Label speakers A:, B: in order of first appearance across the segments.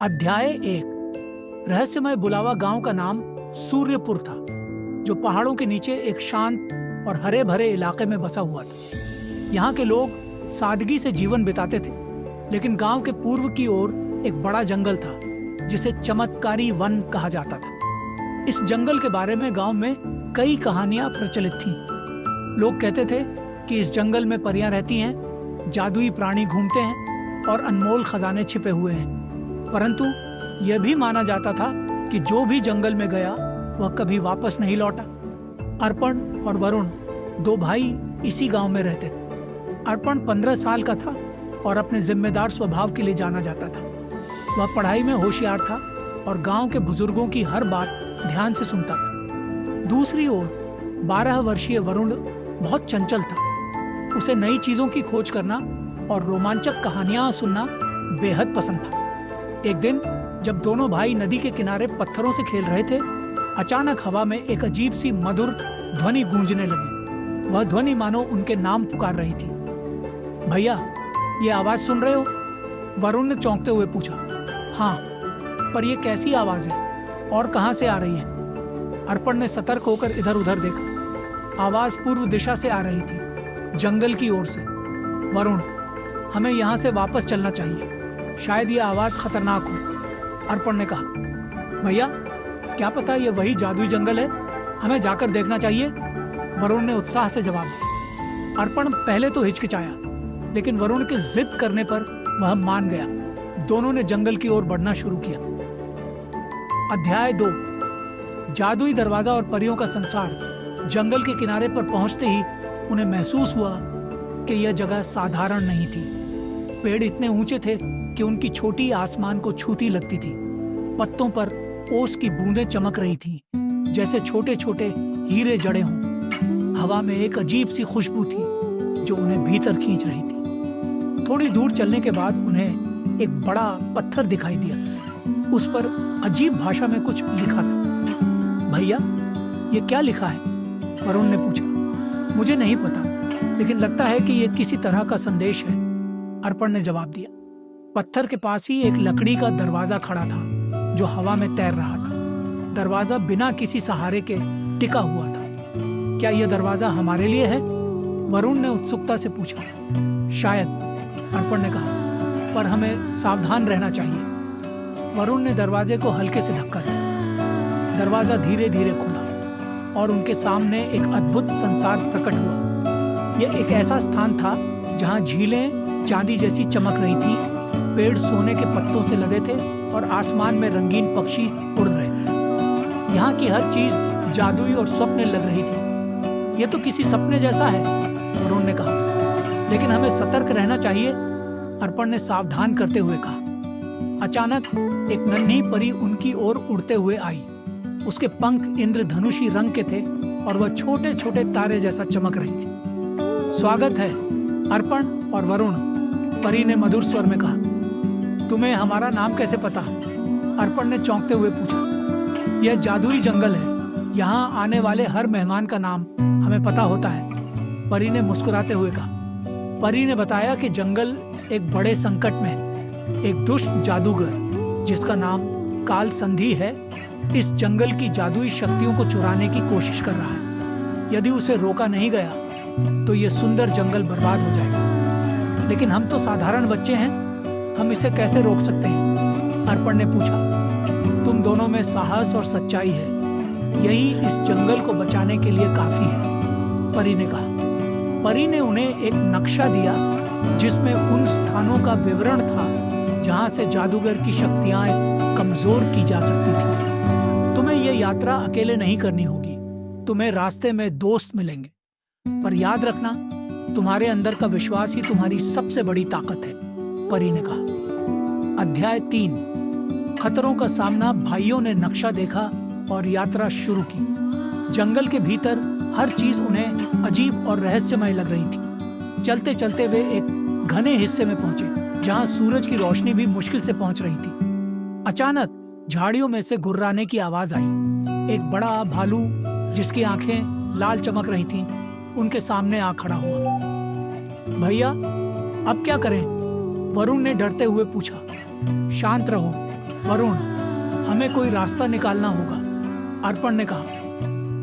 A: अध्याय 1। रहस्यमय बुलावा गांव का नाम सूर्यपुर था, जो पहाड़ों के नीचे एक शांत और हरे भरे इलाके में बसा हुआ था। यहाँ के लोग सादगी से जीवन बिताते थे, लेकिन गांव के पूर्व की ओर एक बड़ा जंगल था जिसे चमत्कारी वन कहा जाता था। इस जंगल के बारे में गांव में कई कहानियां प्रचलित थीं। लोग कहते थे कि इस जंगल में परियां रहती हैं, जादुई प्राणी घूमते हैं और अनमोल खजाने छिपे हुए हैं। परंतु यह भी माना जाता था कि जो भी जंगल में गया वह कभी वापस नहीं लौटा। अर्पण और वरुण दो भाई इसी गांव में रहते थे। अर्पण 15 साल का था और अपने जिम्मेदार स्वभाव के लिए जाना जाता था। वह पढ़ाई में होशियार था और गांव के बुजुर्गों की हर बात ध्यान से सुनता था। दूसरी ओर 12 वर्षीय वरुण बहुत चंचल था। उसे नई चीजों की खोज करना और रोमांचक कहानियां सुनना बेहद पसंद था। एक दिन जब दोनों भाई नदी के किनारे पत्थरों से खेल रहे थे, अचानक हवा में एक अजीब सी मधुर ध्वनि गूंजने लगी। वह ध्वनि मानो उनके नाम पुकार रही थी। भैया, ये आवाज सुन रहे हो? वरुण ने चौंकते हुए पूछा। हाँ, पर यह कैसी आवाज है और कहां से आ रही है? अर्पण ने सतर्क होकर इधर उधर देखा। आवाज पूर्व दिशा से आ रही थी, जंगल की ओर से। वरुण, हमें यहां से वापस चलना चाहिए, शायद यह आवाज खतरनाक हो। अर्पण ने कहा। भैया, क्या पता ये वही जादुई जंगल है, हमें जाकर देखना चाहिए, वरुण ने उत्साह से जवाब दिया। अर्पण पहले तो हिचकिचाया, लेकिन वरुण के जिद करने पर वह मान गया। दोनों ने जंगल की ओर बढ़ना शुरू किया। अध्याय 2। जादुई दरवाजा और परियों का संसार। जंगल के किनारे पर पहुंचते ही उन्हें महसूस हुआ कि यह जगह साधारण नहीं थी। पेड़ इतने ऊंचे थे कि उनकी छोटी आसमान को छूती लगती थी। पत्तों पर ओस की बूंदें चमक रही थीं, जैसे छोटे छोटे हीरे जड़े हों। हवा में एक अजीब सी खुशबू थी जो उन्हें भीतर खींच रही थी। थोड़ी दूर चलने के बाद उन्हें एक बड़ा पत्थर दिखाई दिया। उस पर अजीब भाषा में कुछ लिखा था। भैया, ये क्या लिखा है? वरुण ने पूछा। मुझे नहीं पता, लेकिन लगता है कि यह किसी तरह का संदेश है, अर्पण ने जवाब दिया। पत्थर के पास ही एक लकड़ी का दरवाजा खड़ा था जो हवा में तैर रहा था। दरवाजा बिना किसी सहारे के टिका हुआ था। क्या यह दरवाजा हमारे लिए है? वरुण ने उत्सुकता से पूछा। शायद, अर्पण ने कहा, पर हमें सावधान रहना चाहिए। वरुण ने दरवाजे को हल्के से धक्का दिया। दरवाजा धीरे धीरे खुला और उनके सामने एक अद्भुत संसार प्रकट हुआ। यह एक ऐसा स्थान था जहां झीलें चांदी जैसी चमक रही थी, पेड़ सोने के पत्तों से लदे थे और आसमान में रंगीन पक्षी उड़ रहे थे। यहाँ की हर चीज जादुई और स्वप्न लग रही थी। यह तो किसी सपने जैसा है, वरुण ने कहा, लेकिन हमें सतर्क रहना चाहिए, अर्पण ने सावधान करते हुए कहा। अचानक एक नन्ही परी उनकी ओर उड़ते हुए आई। उसके पंख इंद्रधनुषी रंग के थे और वह छोटे छोटे तारे जैसा चमक रही थी। स्वागत है अर्पण और वरुण, परी ने मधुर स्वर में कहा। तुम्हें हमारा नाम कैसे पता? अर्पण ने चौंकते हुए पूछा। यह जादुई जंगल है, यहाँ आने वाले हर मेहमान का नाम हमें पता होता है, परी ने मुस्कुराते हुए कहा। परी ने बताया कि जंगल एक बड़े संकट में है। एक दुष्ट जादूगर जिसका नाम काल संधि है, इस जंगल की जादुई शक्तियों को चुराने की कोशिश कर रहा है। यदि उसे रोका नहीं गया तो यह सुंदर जंगल बर्बाद हो जाएगा। लेकिन हम तो साधारण बच्चे हैं, हम इसे कैसे रोक सकते हैं? अर्पण ने पूछा। तुम दोनों में साहस और सच्चाई है, यही इस जंगल को बचाने के लिए काफी है, परी ने कहा। परी ने उन्हें एक नक्शा दिया जिसमें उन स्थानों का विवरण था जहां से जादूगर की शक्तियां कमजोर की जा सकती थी। तुम्हें यह यात्रा अकेले नहीं करनी होगी, तुम्हें रास्ते में दोस्त मिलेंगे, पर याद रखना, तुम्हारे अंदर का विश्वास ही तुम्हारी सबसे बड़ी ताकत है, परी ने कहा। अध्याय 3। खतरों का सामना। भाइयों ने नक्शा देखा और यात्रा शुरू की। जंगल के भीतर हर चीज उन्हें अजीब और रहस्यमय लग रही थी। चलते चलते वे एक घने हिस्से में पहुंचे जहां सूरज की रोशनी भी मुश्किल से पहुंच रही थी। अचानक झाड़ियों में से गुर्राने की आवाज आई। एक बड़ा भालू जिसकी आंखें लाल चमक रही थीं, उनके सामने आ खड़ा हुआ। भैया, अब क्या करें? वरुण ने डरते हुए पूछा। शांत रहो, वरुण, हमें कोई रास्ता निकालना होगा, अर्पण ने कहा।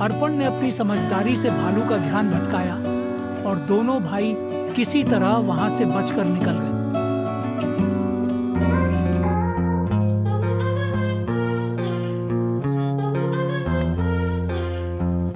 A: अर्पण ने अपनी समझदारी से भालू का ध्यान भटकाया और दोनों भाई किसी तरह वहां से बचकर निकल गए।